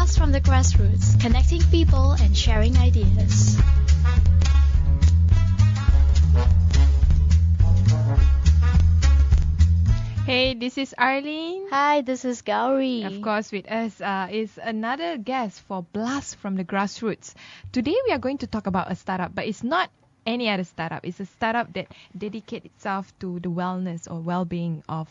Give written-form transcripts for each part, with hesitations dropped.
podcast from the grassroots, connecting people and sharing ideas. Hey, this is Arlene. Hi, this is Gowri. Of course, with us is another guest for Blast from the Grassroots. Today we are going to talk about a startup, but it's not any other startup. It's a startup that dedicates itself to the wellness or well-being of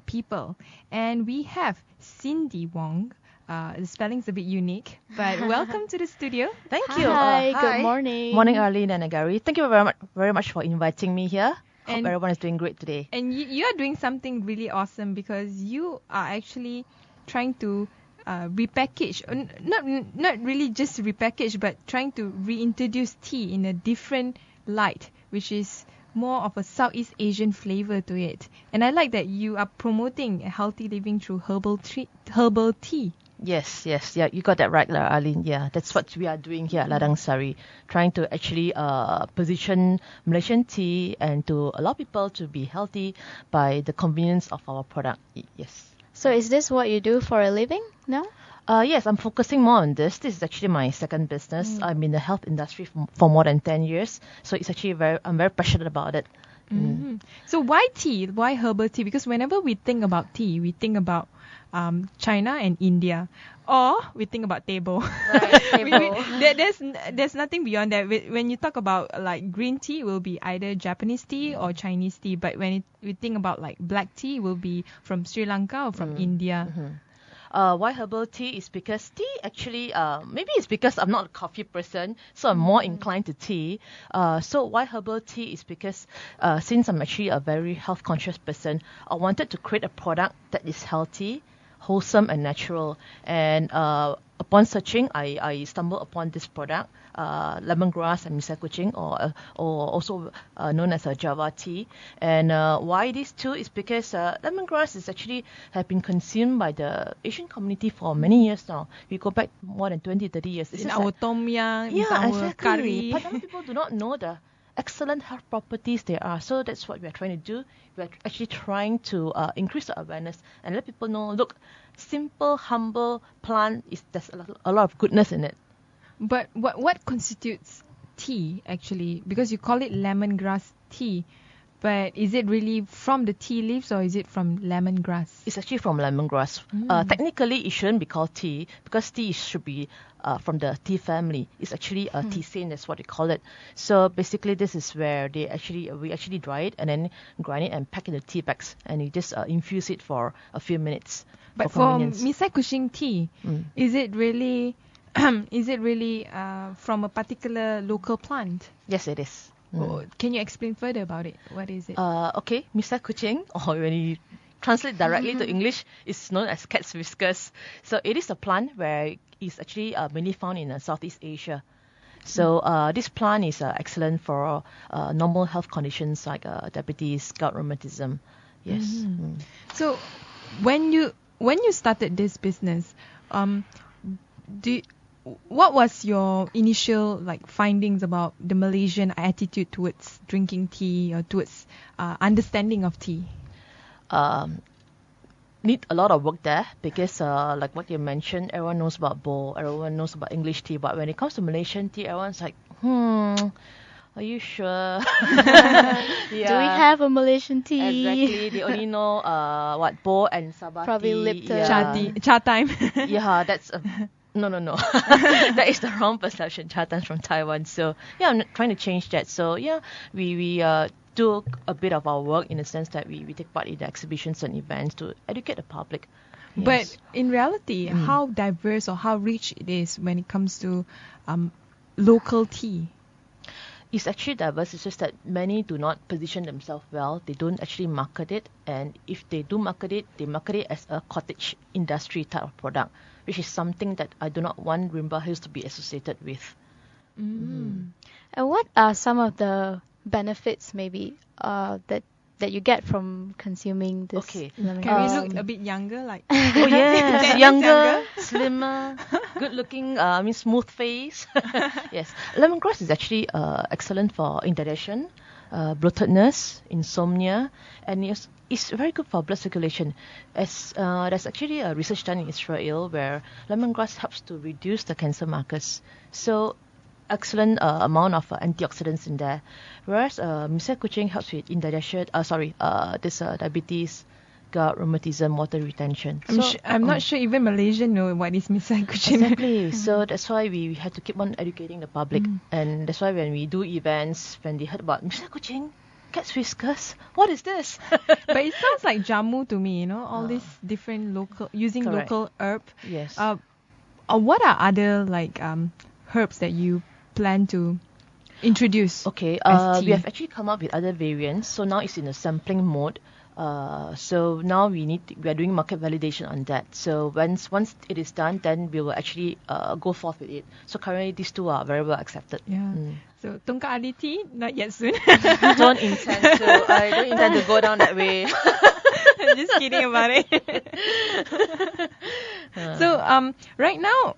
people. And we have Ciinndey Wong. The spelling's a bit unique, but welcome to the studio. Thank you. Hi, Hi. good morning. Morning, Arlene and Gowri. Thank you very much for inviting me here. Hope everyone is doing great today. And you are doing something really awesome because you are actually trying to repackage, not really just repackage, but trying to reintroduce tea in a different light, which is more of a Southeast Asian flavor to it. And I like that you are promoting a healthy living through herbal tea. Yes, yeah, you got that right, Arlene. Yeah, that's what we are doing here at Ladang Sari, trying to actually position Malaysian tea and to allow people to be healthy by the convenience of our product. Yes. So is this what you do for a living now? Yes, I'm focusing more on this. This is actually my second business. I'm in the health industry for more than 10 years. So it's actually I'm very passionate about it. Mm-hmm. So why tea? Why herbal tea? Because whenever we think about tea, we think about China and India, or we think about tebo. Right, tebo. There's nothing beyond that. When you talk about like green tea, it will be either Japanese tea or Chinese tea. But when we think about like black tea, it will be from Sri Lanka or from India. Why herbal tea is because tea actually, maybe it's because I'm not a coffee person, so I'm more inclined to tea. So why herbal tea is because since I'm actually a very health conscious person, I wanted to create a product that is healthy, wholesome and natural. And upon searching, I stumbled upon this product, lemongrass and misa kucing, or also known as a Java tea. And why these two is because lemongrass is actually have been consumed by the Asian community for many years now. We go back more than 20-30 years. It's in our tom yum, yeah, in our exactly. curry. But a lot of people do not know the excellent health properties there are. So that's what we are trying to do. We are actually trying to increase the awareness and let people know, look, simple, humble plant, there's a lot of goodness in it. But what constitutes tea actually? Because you call it lemongrass tea, but is it really from the tea leaves or is it from lemongrass? It's actually from lemongrass. Technically, it shouldn't be called tea because tea should be from the tea family. It's actually a tisane, that's what they call it. So basically, this is where we actually dry it and then grind it and pack in the tea bags, and you just infuse it for a few minutes. But for Misai Kushing tea, is it really from a particular local plant? Yes, it is. Can you explain further about it? What is it? Okay, Misa Kuching, or when you translate directly to English, it's known as cat's whiskers. So it is a plant where it's actually mainly found in Southeast Asia. So this plant is excellent for normal health conditions like diabetes, gout, rheumatism. Yes. So when you started this business, what was your initial findings about the Malaysian attitude towards drinking tea or towards understanding of tea? Need a lot of work there because like what you mentioned, everyone knows about Bo, everyone knows about English tea, but when it comes to Malaysian tea, everyone's like, are you sure? Yeah. Do we have a Malaysian tea? Exactly. They only know what Bo and Sabah Probably tea. Lipton. Cha time. Yeah, that's no. That is the wrong perception. Cha Tan's from Taiwan. So yeah, I'm trying to change that. So yeah, we do a bit of our work in the sense that we take part in the exhibitions and events to educate the public. Yes. But in reality, how diverse or how rich it is when it comes to local tea? It's actually diverse. It's just that many do not position themselves well. They don't actually market it. And if they do market it, they market it as a cottage industry type of product, which is something that I do not want Rymba Hills to be associated with. And what are some of the benefits maybe that you get from consuming this? Okay. Can we look a bit younger? Oh yes, younger, slimmer, good looking, smooth face. Yes, lemongrass is actually excellent for indigestion, bloatedness, insomnia, and it's very good for blood circulation. As there's actually a research done in Israel where lemongrass helps to reduce the cancer markers. So excellent amount of antioxidants in there. Whereas misai kucing helps with indigestion. Diabetes, gout, rheumatism, water retention. I'm not sure even Malaysians know what is misai kucing. Exactly. So that's why we had to keep on educating the public, and that's why when we do events, when they heard about misai kucing, cat's whiskers, what is this? But it sounds like jamu to me. All these different using Correct. local herb. Yes. What are other herbs that you plan to introduce? Okay, as tea? we have actually come up with other variants. So now it's in a sampling mode. So now we are doing market validation on that. So once it is done, then we will actually go forth with it. So currently these two are very well accepted. Yeah. So Tongkat Ali tea, not yet soon. I don't intend to go down that way. I'm just kidding about it. So right now,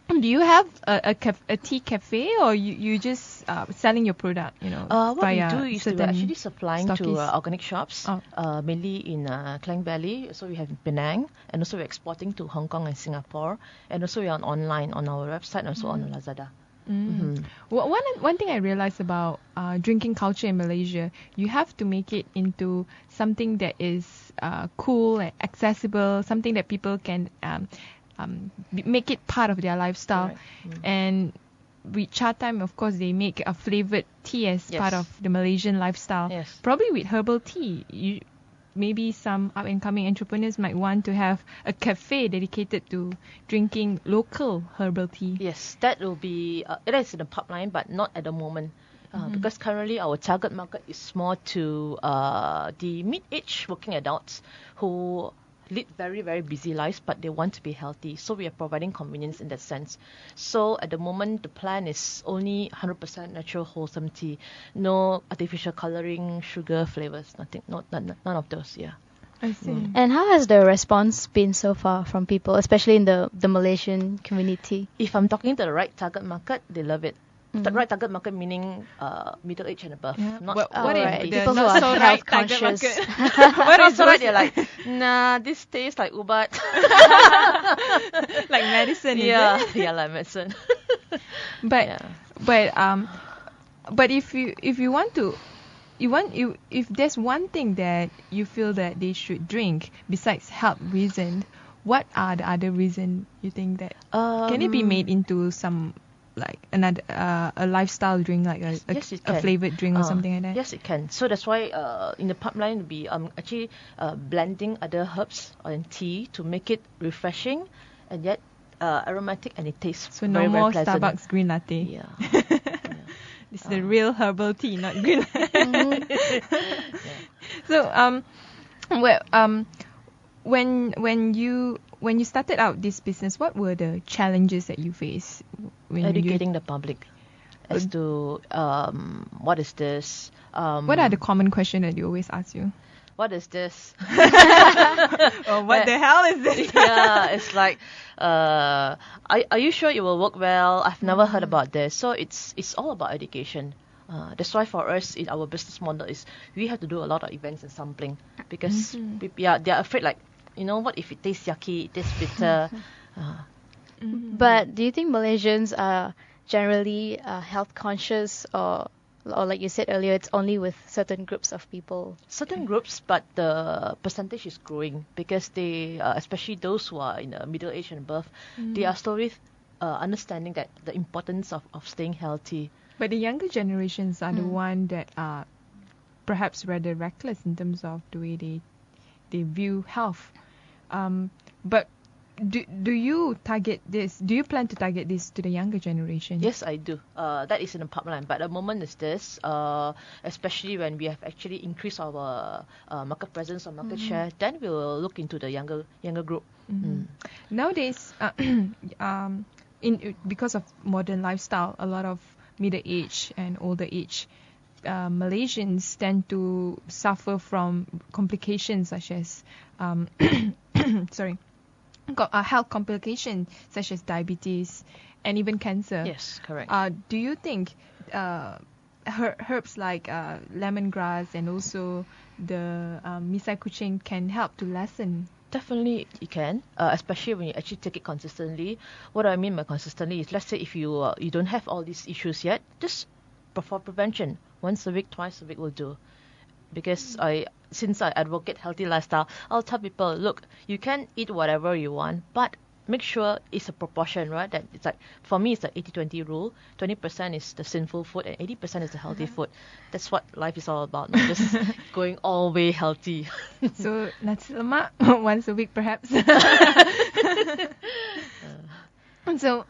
do you have a tea cafe, or you just selling your product? What we via do is we're certain actually supplying to stockists? organic shops, mainly in Klang Valley. So we have Penang, and also we're exporting to Hong Kong and Singapore, and also we're online on our website and also on Lazada. One thing I realized about drinking culture in Malaysia, you have to make it into something that is cool and accessible, something that people can make it part of their lifestyle. Right. And with Cha Time, of course, they make a flavored tea as part of the Malaysian lifestyle. Yes. Probably with herbal tea, maybe some up-and-coming entrepreneurs might want to have a cafe dedicated to drinking local herbal tea. Yes, that will be, it is in the pipeline, but not at the moment. Because currently our target market is more to the mid-age working adults who lead very, very busy lives, but they want to be healthy. So we are providing convenience in that sense. So at the moment, the plan is only 100% natural, wholesome tea. No artificial coloring, sugar, flavors, nothing. None of those, yeah. I see. And how has the response been so far from people, especially in the Malaysian community? If I'm talking to the right target market, they love it. The right target market meaning middle age and above. Yeah. Not What right. if the People who not are so health right target conscious. market? what is right? They're like, nah, this tastes like ubat. Like medicine, is yeah, it? yeah, like medicine. But Yeah. but if you want to, if there's one thing that you feel that they should drink besides health reason, what are the other reason you think that can it be made into some like another a lifestyle drink, like Yes, it a can. flavored drink or something like that? Yes, it can. So that's why in the pipeline we'll be actually blending other herbs and tea to make it refreshing and yet aromatic, and it tastes So very, no very more pleasant. Starbucks green latte. Yeah. Yeah. This is the real herbal tea, not green. So when you started out this business, what were the challenges that you faced when Educating the public as to what is this? what are the common questions that you always ask you? What is this? Oh, what the hell is this? Yeah, it's like, are you sure it will work well? I've never heard about this. So it's all about education. That's why for us, our business model is we have to do a lot of events and sampling because they're afraid, like, what if it tastes yucky, it tastes bitter. But do you think Malaysians are generally health conscious, or like you said earlier, it's only with certain groups of people? Certain groups, but the percentage is growing because they, especially those who are in the middle age and above, they are slowly understanding that the importance of staying healthy. But the younger generations are the one that are perhaps rather reckless in terms of the way they view health. But do you target this? Do you plan to target this to the younger generation? Yes, I do. That is in the pipeline. But at the moment is this, especially when we have actually increased our market presence or market share, then we will look into the younger group. Nowadays, because of modern lifestyle, a lot of middle age and older age Malaysians tend to suffer from complications such as health complications such as diabetes and even cancer. Yes, correct. Do you think herbs like lemongrass and also the misai kucing can help to lessen? Definitely you can, especially when you actually take it consistently. What I mean by consistently is, let's say if you you don't have all these issues yet, just for prevention, once a week, twice a week will do. Because since I advocate healthy lifestyle, I'll tell people, look, you can eat whatever you want, but make sure it's a proportion, right? That it's like, for me, it's the 80-20 rule. 20% is the sinful food and 80% is the healthy food. That's what life is all about, not just going all the way healthy. So nasi lemak once a week perhaps. So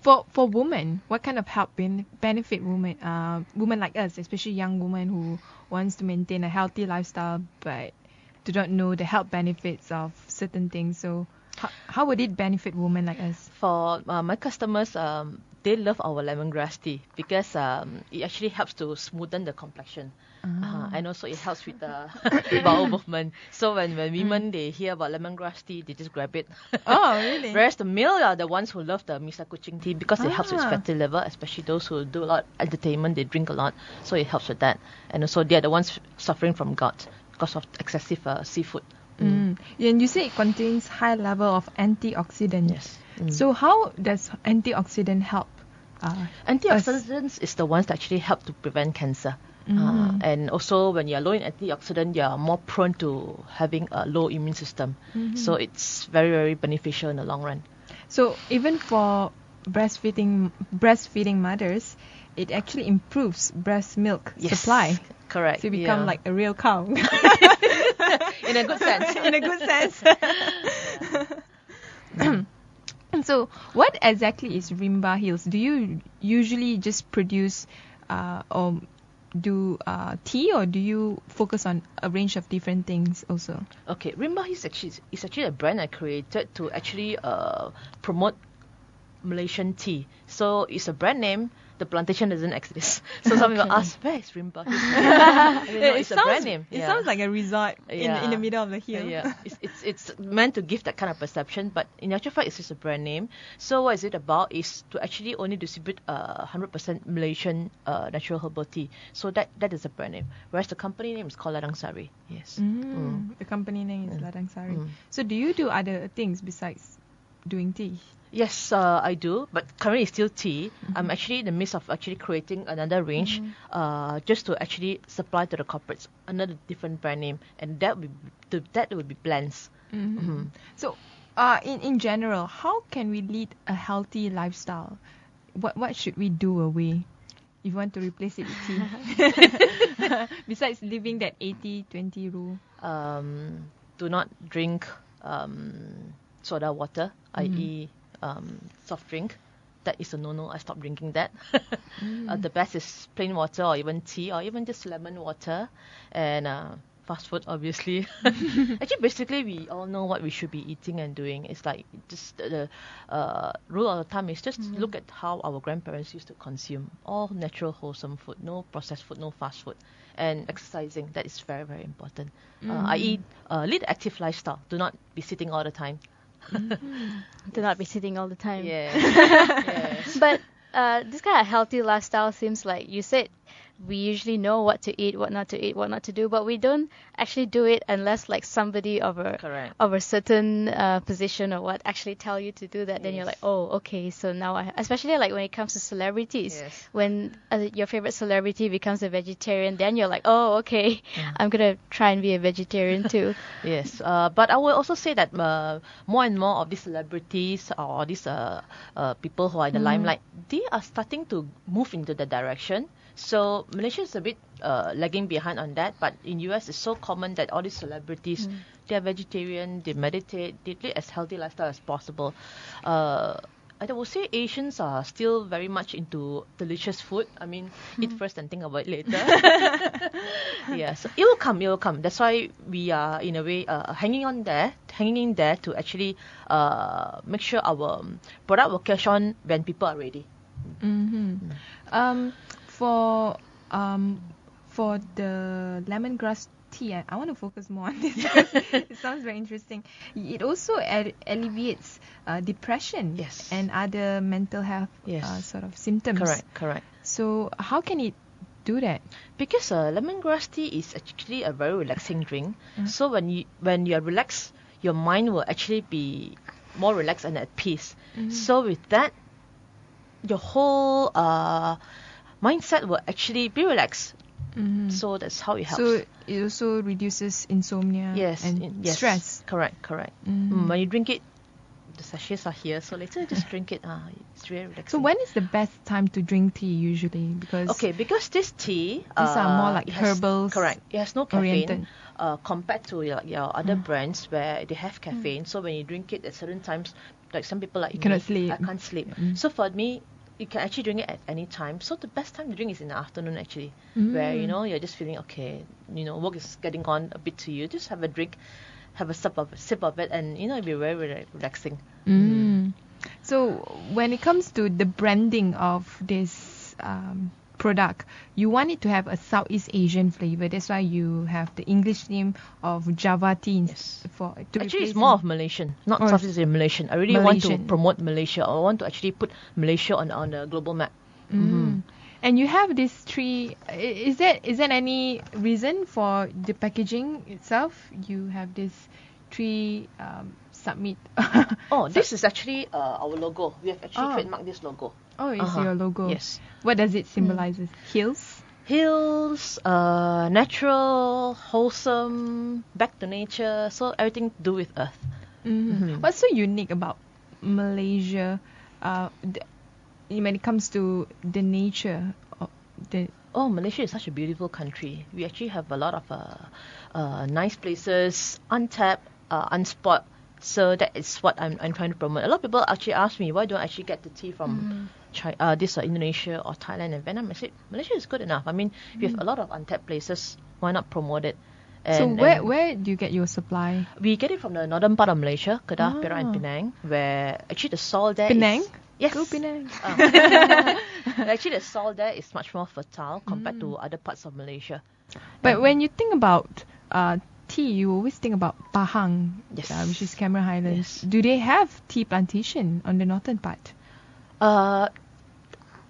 for women, what kind of help benefit women like us, especially young women who wants to maintain a healthy lifestyle but do not know the health benefits of certain things? So how would it benefit women like us? For my customers, they love our lemongrass tea because it actually helps to smoothen the complexion. And also it helps with the bowel movement. So when women they hear about lemongrass tea, they just grab it. Oh, really? Whereas the male are the ones who love the misai kucing tea because it helps with fatty liver, especially those who do a lot of entertainment, they drink a lot, so it helps with that. And also they are the ones suffering from gout because of excessive seafood. And you say it contains high level of antioxidant. Yes. So how does antioxidant help? Antioxidants is the ones that actually help to prevent cancer. And also when you're low in antioxidant, you're more prone to having a low immune system. So it's very, very beneficial in the long run. So even for breastfeeding mothers, it actually improves breast milk supply. Correct. So you become like a real cow. In a good sense. In a good sense. So what exactly is Rymba Hills? Do you usually just produce or do tea, or do you focus on a range of different things also? Okay, Rymba is actually a brand I created to actually promote Malaysian tea. So it's a brand name. The plantation doesn't exist. So some people ask, where is Rymba? It's a brand name. It sounds like a resort in the middle of the hill. Yeah, it's meant to give that kind of perception, but in actual fact, it's just a brand name. So what is it about is to actually only distribute 100% Malaysian natural herbal tea. So that is a brand name. Whereas the company name is called Ladang Sari. Yes. The company name is Ladang Sari. So do you do other things besides doing tea? Yes, I do, but currently it's still tea. I'm actually in the midst of actually creating another range, just to actually supply to the corporates under a different brand name, and that would be blends. So, in general, how can we lead a healthy lifestyle? What should we do away if you want to replace it with tea? Besides living that 80-20 rule. Do not drink soda water, i.e. Soft drink. That is a no-no. I stopped drinking that. The best is plain water, or even tea, or even just lemon water, and fast food, obviously. Actually, basically, we all know what we should be eating and doing. It's like just the rule of thumb is just look at how our grandparents used to consume all natural, wholesome food, no processed food, no fast food, and exercising. That is very, very important. I.e., lead an active lifestyle. Do not be sitting all the time. Do not be sitting all the time. Yes. But this kind of healthy lifestyle seems like you said we usually know what to eat, what not to eat, what not to do, but we don't actually do it unless like somebody of a certain position or what actually tell you to do that. Then you're like, oh, okay, so now especially like when it comes to celebrities, when your favorite celebrity becomes a vegetarian, then you're like, oh, okay, I'm gonna try and be a vegetarian too. Yes, but I will also say that more and more of these celebrities or these people who are in the limelight, they are starting to move into the direction. So Malaysia is a bit lagging behind on that, but in US it's so common that all these celebrities, they are vegetarian, they meditate, they live as healthy lifestyle as possible. I would say Asians are still very much into delicious food. I mean, eat first and think about it later. So it will come. That's why we are in a way hanging in there to actually make sure our product will catch on when people are ready. For the lemongrass tea, I want to focus more on this because it sounds very interesting. It also alleviates depression and other mental health sort of symptoms. Correct. So how can it do that? Because lemongrass tea is actually a very relaxing drink. So when you are relaxed, your mind will actually be more relaxed and at peace. So with that, your whole mindset will actually be relaxed. So that's how it helps. So it also reduces insomnia and yes, stress. Correct. When you drink it, the sachets are here, so later just drink it. It's really relaxing. So when is the best time to drink tea usually? Because this tea, these are more like herbals. Correct. It has no caffeine oriented. compared to your other brands where they have caffeine. So when you drink it at certain times, like some people like You me, cannot sleep. I can't sleep. So for me, you can actually drink it at any time. So the best time to drink is in the afternoon actually, where you're just feeling okay. Work is getting on a bit to you. Just have a drink, have a sip of it, and it'll be very, very relaxing. So when it comes to the branding of this product, you want it to have a Southeast Asian flavor. That's why you have the English name of Java tea. Yes. Actually, it's more of Malaysian, not Southeast Asian, Malaysian. I really want to promote Malaysia. I want to actually put Malaysia on the global map. And you have these three. Is there any reason for the packaging itself? You have this three submit. This is actually our logo. We have actually trademarked this logo. Oh, it's your logo. Yes. What does it symbolize? Hills, natural, wholesome, back to nature. So everything to do with earth. What's so unique about Malaysia when it comes to the nature? Malaysia is such a beautiful country. We actually have a lot of nice places, untapped, unspot. So that is what I'm trying to promote. A lot of people actually ask me, why don't I actually get the tea from China, Indonesia or Thailand and Vietnam? I said, Malaysia is good enough. I mean, we have a lot of untapped places. Why not promote it? So where do you get your supply? We get it from the northern part of Malaysia, Kedah, Perak and Penang, where actually the soil there Penang? Yes. Go Penang. Actually, the soil there is much more fertile compared to other parts of Malaysia. But when you think about tea, you always think about Pahang, Yes. Which is Cameron Highlands. Yes. Do they have tea plantation on the northern part?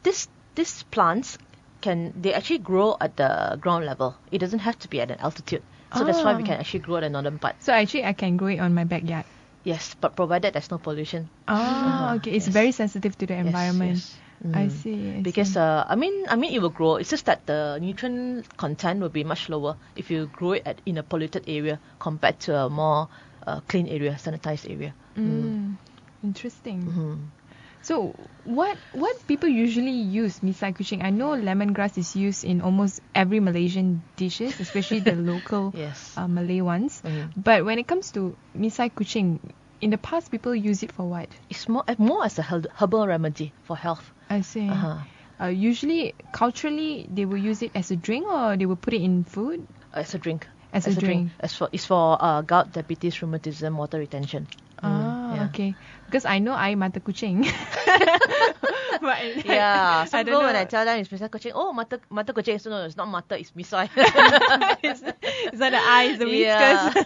These plants they actually grow at the ground level. It doesn't have to be at an altitude. So that's why we can actually grow at the northern part. So actually I can grow it on my backyard. Yes, but provided there's no pollution. Okay. It's very sensitive to the environment. Yes. I see. Because I mean it will grow. It's just that the nutrient content will be much lower if you grow it in a polluted area compared to a more clean area, sanitized area. Interesting. So what people usually use misai kucing? I know lemongrass is used in almost every Malaysian dishes, especially the local Malay ones. But when it comes to misai kucing, in the past people use it for what? It's more as a herbal remedy for health. I see. Usually, culturally, they will use it as a drink or they will put it in food? As a drink. As a drink. It's for gout, diabetes, rheumatism, water retention. Okay. Because I know I mata kucing. But some people when I tell them it's misai kucing, mata kucing. So no, it's not mata, it's misai. It's not the eyes, the whiskers.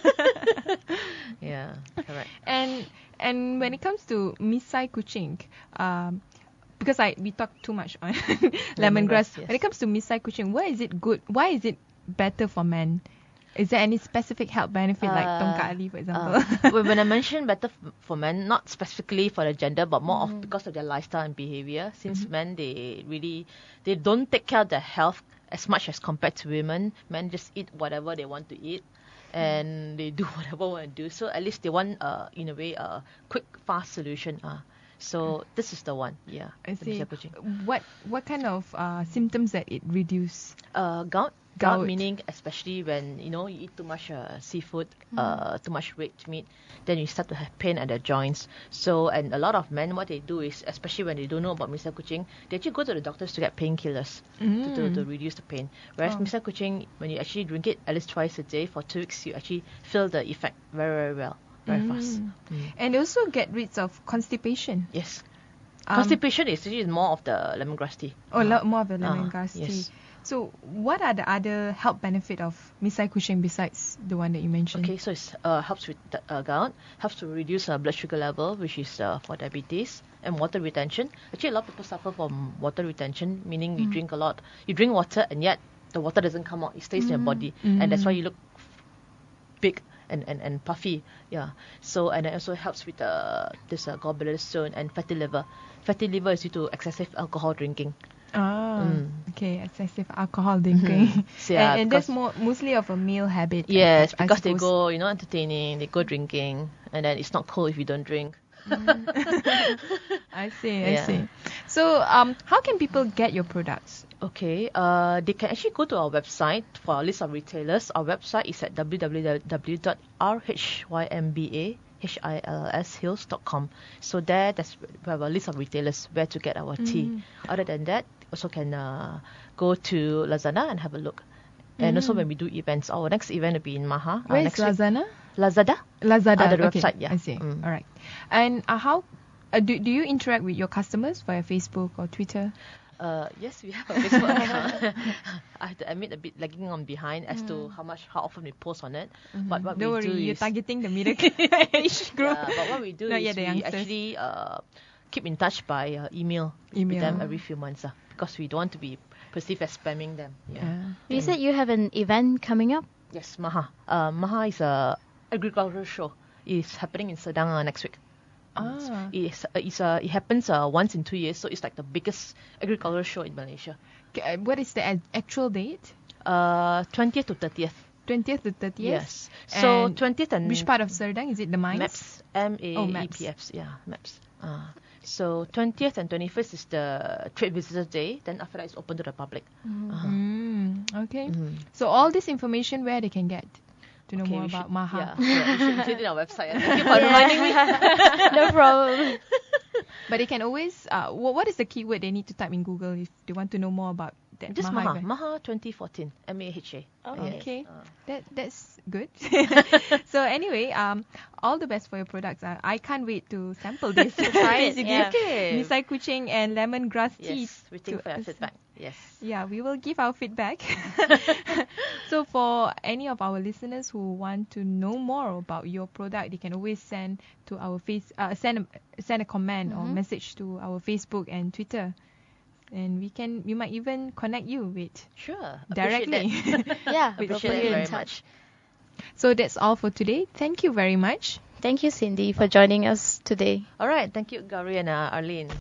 Yeah, correct. And when it comes to misai kucing, because we talk too much on lemongrass. Yes. When it comes to misai kucing, why is it good? Why is it better for men? Is there any specific health benefit like tongkat ali, for example? When I mention better for men, not specifically for the gender, but more of because of their lifestyle and behavior. Since men, they don't take care of their health as much as compared to women. Men just eat whatever they want to eat. And they do whatever they want to do. So at least they want, in a way, a quick, fast solution. So this is the one. Yeah. I see. What kind of symptoms that it reduce? Gout meaning especially when you eat too much seafood, too much red meat, then you start to have pain at the joints. So and a lot of men, what they do is, especially when they don't know about misai kucing, they actually go to the doctors to get painkillers to reduce the pain. Whereas misai kucing, when you actually drink it at least twice a day for 2 weeks, you actually feel the effect very, very well, very fast. And also get rid of constipation. Yes. Constipation is more of the lemongrass tea. More of the lemongrass tea. Yes. So what are the other health benefit of misai kucing besides the one that you mentioned? Okay, so it helps with gout, helps to reduce blood sugar level, which is for diabetes, and water retention. Actually, a lot of people suffer from water retention, meaning you drink a lot. You drink water and yet the water doesn't come out. It stays in your body, and that's why you look big and puffy. Yeah. So, and it also helps with this gallbladder stone and fatty liver. Fatty liver is due to excessive alcohol drinking. Okay, excessive alcohol drinking. So, yeah, and that's mostly of a male habit. Yes, I because they suppose. go, entertaining, they go drinking, and then it's not cool if you don't drink. I see. So, how can people get your products? Okay, they can actually go to our website for our list of retailers. Our website is at www.rhymba.com. So we have a list of retailers where to get our tea. Other than that, also can go to Lazada and have a look. And also when we do events, our next event will be in Maha. Where is next week. Lazada? Lazada. The okay. Website, yeah. I see. All right. And how do you interact with your customers via Facebook or Twitter? Yes, we have a Facebook account. I have to admit a bit lagging on behind as to how often we post on it. But what Don't we worry, do you're is targeting the middle age group. but what we do Not is yet the we youngsters. actually keep in touch by email with them every few months because we don't want to be perceived as spamming them. You said you have an event coming up? Yes, Maha. Maha is a agricultural show. It's happening in Sedang next week. It happens once in 2 years, so it's like the biggest agricultural show in Malaysia. What is the actual date? 20th to 30th. 20th to 30th? Yes. So 20th and... Which part of Serdang? Is it the mines? Maps. M-A-E-P-S. Yeah, Maps. So 20th and 21st is the Trade Visitors Day. Then after that, it's open to the public. Okay. So all this information, where they can get to know more about Maha? Yeah, you should include it on our website. Thank you for reminding me. No problem. But they can always... what is the keyword they need to type in Google if they want to know more about that? Just Maha. Maha. Maha 2014. M-A-H-A. Okay. That's good. So anyway, all the best for your products. I can't wait to sample this. Try it. Okay. Misai kucing and lemongrass tea. Yes, waiting for your feedback. Yes. Yeah, we will give our feedback. So for any of our listeners who want to know more about your product, they can always send to our send a comment or message to our Facebook and Twitter. And we might even connect you with directly. Yeah, with we'll put you in touch. So that's all for today. Thank you very much. Thank you, Ciinndey, for joining us today. All right. Thank you, Gowri and Arlene.